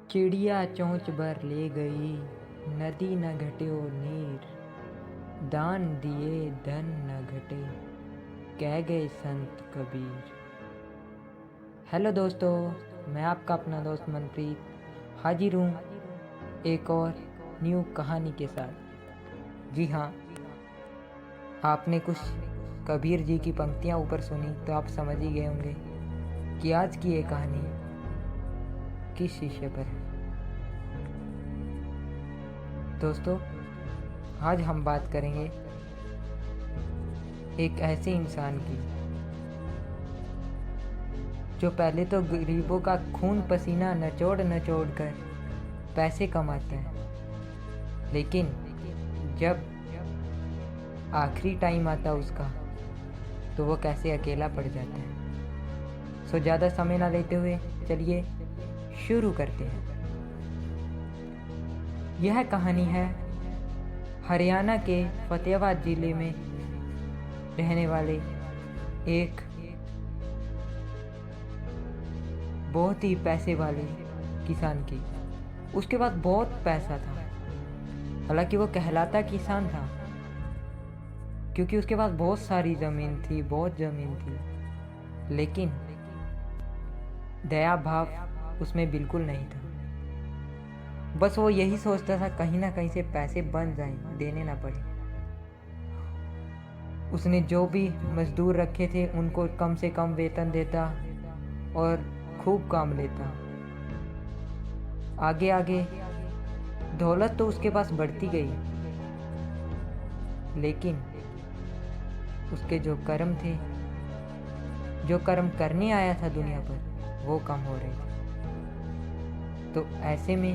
चिड़िया चोंच भर ले गई, नदी न घट्यो नीर। दान दिए धन न घटे, कह गए संत कबीर। हेलो दोस्तों, मैं आपका अपना दोस्त मनप्रीत हाजिर हूँ एक और न्यू कहानी के साथ। जी हाँ, आपने कुछ कबीर जी की पंक्तियाँ ऊपर सुनी तो आप समझ ही गए होंगे कि आज की ये कहानी किस विषय पर है। दोस्तों, आज हम बात करेंगे एक ऐसे इंसान की जो पहले तो गरीबों का खून पसीना नचोड़ नचोड़ कर पैसे कमाता है, लेकिन जब आखिरी टाइम आता उसका तो वो कैसे अकेला पड़ जाता है। सो ज़्यादा समय ना लेते हुए चलिए शुरू करते हैं। यह कहानी है हरियाणा के फतेहाबाद जिले में रहने वाले एक बहुत ही पैसे वाले किसान की। उसके पास बहुत पैसा था, हालांकि वो कहलाता किसान था क्योंकि उसके पास बहुत सारी ज़मीन थी, बहुत ज़मीन थी, लेकिन दया भाव उसमें बिल्कुल नहीं था। बस वो यही सोचता था कहीं ना कहीं से पैसे बन जाएं, देने ना पड़े। उसने जो भी मजदूर रखे थे उनको कम से कम वेतन देता और खूब काम लेता। आगे आगे दौलत तो उसके पास बढ़ती गई, लेकिन उसके जो कर्म थे, जो कर्म करने आया था दुनिया पर, वो कम हो रहे थे। तो ऐसे में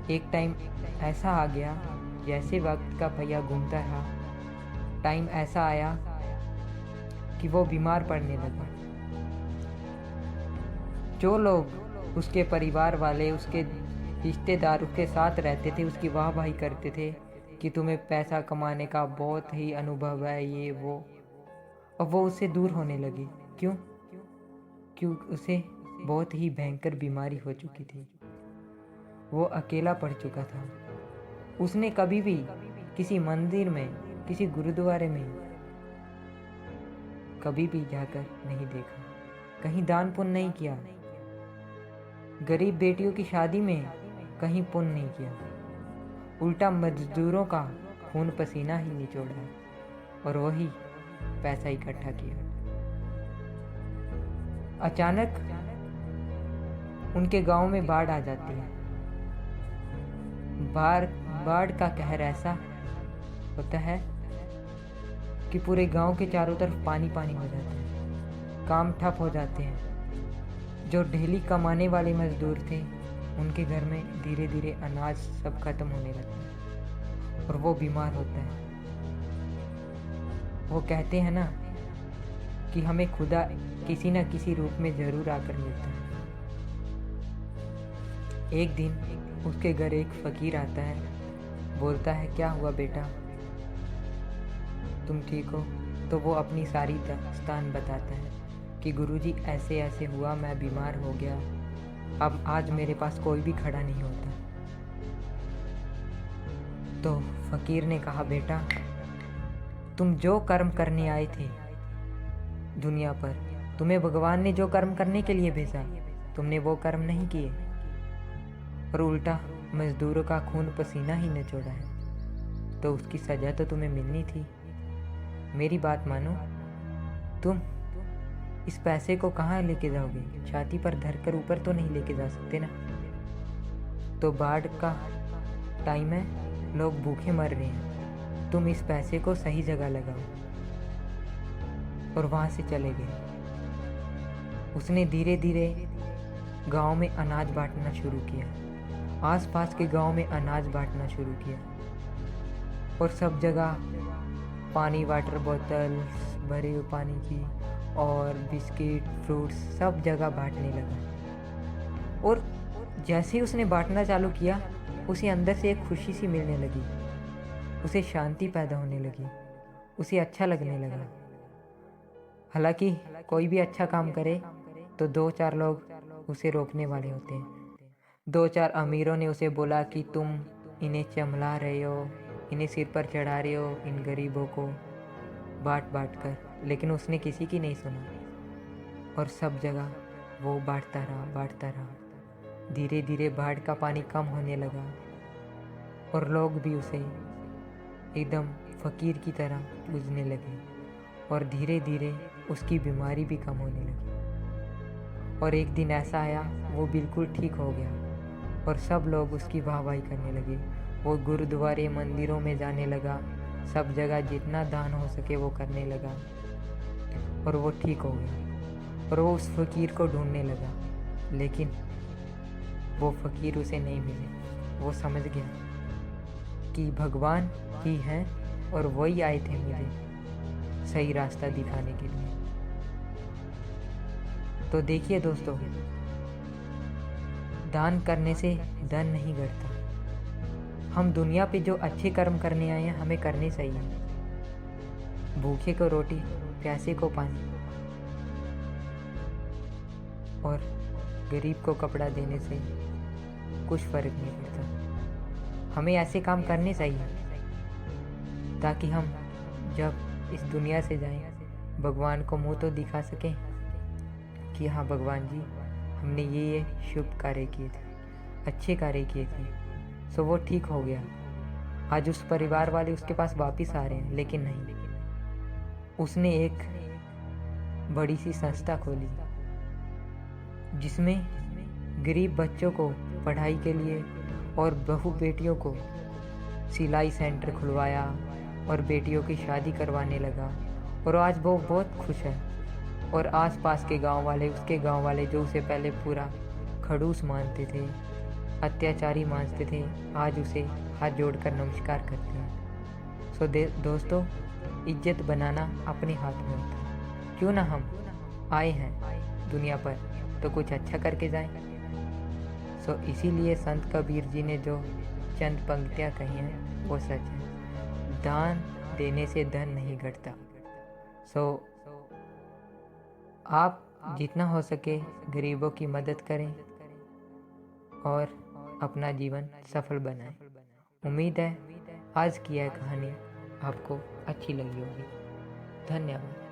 एक टाइम ऐसा आ गया, जैसे वक्त का पहिया घूमता रहा, टाइम ऐसा आया कि वो बीमार पड़ने लगा। जो लोग उसके परिवार वाले, उसके रिश्तेदार उसके साथ रहते थे, उसकी वाहवाही करते थे कि तुम्हें पैसा कमाने का बहुत ही अनुभव है, ये वो, अब वो उससे दूर होने लगी। क्यों उसे बहुत ही भयंकर बीमारी हो चुकी थी। वो अकेला पड़ चुका था। उसने कभी भी किसी मंदिर में, किसी गुरुद्वारे में कभी भी जाकर नहीं देखा, कहीं दान पुण्य नहीं किया, गरीब बेटियों की शादी में कहीं पुण्य नहीं किया, उल्टा मजदूरों का खून पसीना ही निचोड़ा और वही पैसा इकट्ठा किया। अचानक उनके गांव में बाढ़ आ जाती है। बाढ़ का कहर ऐसा होता है कि पूरे गांव के चारों तरफ पानी पानी हो जाता है, काम ठप हो जाते हैं। जो डेली कमाने वाले मजदूर थे, उनके घर में धीरे धीरे अनाज सब खत्म होने लगता है और वो बीमार होता है। वो कहते हैं ना कि हमें खुदा किसी न किसी रूप में जरूर आकर मिलता है। एक दिन उसके घर एक फकीर आता है, बोलता है, क्या हुआ बेटा, तुम ठीक हो? तो वो अपनी सारी दास्तान बताता है कि गुरुजी ऐसे ऐसे हुआ, मैं बीमार हो गया, अब आज मेरे पास कोई भी खड़ा नहीं होता। तो फकीर ने कहा, बेटा, तुम जो कर्म करने आए थे दुनिया पर, तुम्हें भगवान ने जो कर्म करने के लिए भेजा, तुमने वो कर्म नहीं किए और उल्टा मजदूरों का खून पसीना ही निचोड़ा है, तो उसकी सजा तो तुम्हें मिलनी थी। मेरी बात मानो, तुम इस पैसे को कहाँ लेके जाओगे? छाती पर धरकर ऊपर तो नहीं लेके जा सकते ना। तो बाढ़ का टाइम है, लोग भूखे मर रहे हैं, तुम इस पैसे को सही जगह लगाओ। और वहाँ से चले गए। उसने धीरे धीरे गांव में अनाज बांटना शुरू किया, आसपास के गांव में अनाज बांटना शुरू किया और सब जगह पानी, वाटर बोतल भरे हुए पानी की और बिस्किट, फ्रूट्स सब जगह बांटने लगा। और जैसे ही उसने बांटना चालू किया, उसे अंदर से एक खुशी सी मिलने लगी, उसे शांति पैदा होने लगी, उसे अच्छा लगने लगा। हालांकि कोई भी अच्छा काम करे तो दो चार लोग उसे रोकने वाले होते हैं। 2-4 अमीरों ने उसे बोला कि तुम इन्हें चमला रहे हो, इन्हें सिर पर चढ़ा रहे हो, इन गरीबों को बांट बांट कर, लेकिन उसने किसी की नहीं सुना और सब जगह वो बांटता रहा। धीरे धीरे बाढ़ का पानी कम होने लगा और लोग भी उसे एकदम फ़कीर की तरह पूजने लगे और धीरे धीरे उसकी बीमारी भी कम होने लगी। और एक दिन ऐसा आया वो बिल्कुल ठीक हो गया और सब लोग उसकी वाहवाही करने लगे। वो गुरुद्वारे मंदिरों में जाने लगा, सब जगह जितना दान हो सके वो करने लगा और वो ठीक हो गया। और वो उस फ़कीर को ढूंढने लगा, लेकिन वो फ़कीर उसे नहीं मिले। वो समझ गया कि भगवान ही हैं और वही आए थे मुझे सही रास्ता दिखाने के लिए। तो देखिए दोस्तों, दान करने से धन नहीं घटता। हम दुनिया पे जो अच्छे कर्म करने आए हैं हमें करने चाहिए। भूखे को रोटी, प्यासे को पानी और गरीब को कपड़ा देने से कुछ फर्क नहीं पड़ता। हमें ऐसे काम करने चाहिए ताकि हम जब इस दुनिया से जाएं भगवान को मुंह तो दिखा सकें कि हाँ भगवान जी, हमने ये शुभ कार्य किए थे, अच्छे कार्य किए थे। सो वो ठीक हो गया। आज उस परिवार वाले उसके पास वापस आ रहे हैं, लेकिन नहीं, उसने एक बड़ी सी संस्था खोली जिसमें गरीब बच्चों को पढ़ाई के लिए और बहू बेटियों को सिलाई सेंटर खुलवाया और बेटियों की शादी करवाने लगा। और आज वो बहुत खुश है और आसपास के गांव वाले, उसके गांव वाले जो उसे पहले पूरा खड़ूस मानते थे, अत्याचारी मानते थे, आज उसे हाथ जोड़कर नमस्कार करते हैं। सो दोस्तों, इज्जत बनाना अपने हाथ में होता है। क्यों ना हम आए हैं दुनिया पर तो कुछ अच्छा करके जाएं। सो इसीलिए संत कबीर जी ने जो चंद पंक्तियाँ कही हैं वो सच है। दान देने से धन नहीं घटता। सो आप जितना हो सके गरीबों की मदद करें और अपना जीवन सफल बनाएं। उम्मीद है आज की यह कहानी आपको अच्छी लगी होगी। धन्यवाद।